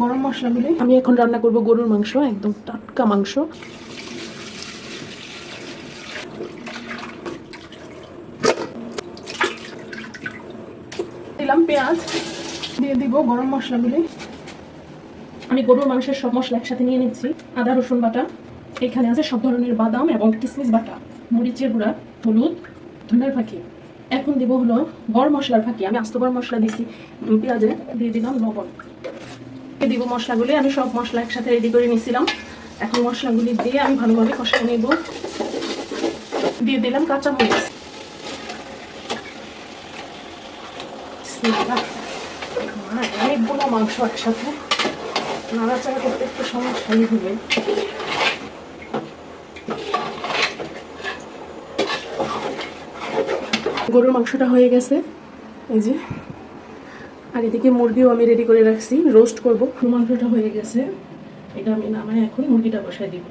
গরম মশলাগুলি। আমি এখন রান্না করব গরুর মাংস, একদম টাটকা মাংস। দিলাম পেঁয়াজ, দিয়ে দিব গরম মশলাগুলি। আমি গরুর মাংসের সব মশলা একসাথে নিয়ে নিচ্ছি। আদা রসুন বাটা, এখানে আছে সব ধরনের বাদাম এবং কিশমিশ বাটা, মরিচের গুঁড়া, হলুদ, ধনের ফাঁকি। এখন দিব হলো গরম মশলার ফাঁকি। আমি আস্ত গরম মশলা দিছি পেঁয়াজে, দিয়ে দিলাম লবণ, দিয়ে দিব মশলাগুলি। আমি সব মশলা একসাথে রেডি করে নিয়েছিলাম। এখন মশলাগুলি দিয়ে আমি ভালোভাবে কষিয়ে নেব। দিয়ে দিলাম কাঁচা মরিচ। অনেকগুলো মাংস একসাথে নাড়াচাড়া করতে একটু সমস্যাই হবে। গরুর মাংসটা হয়ে গেছে, এই যে। আর এদিকে মুরগিও আমি রেডি করে রাখছি, রোস্ট করব। মাংসটা হয়ে গেছে, এটা আমি নামাই এখন মুরগিটা বসাই দিব।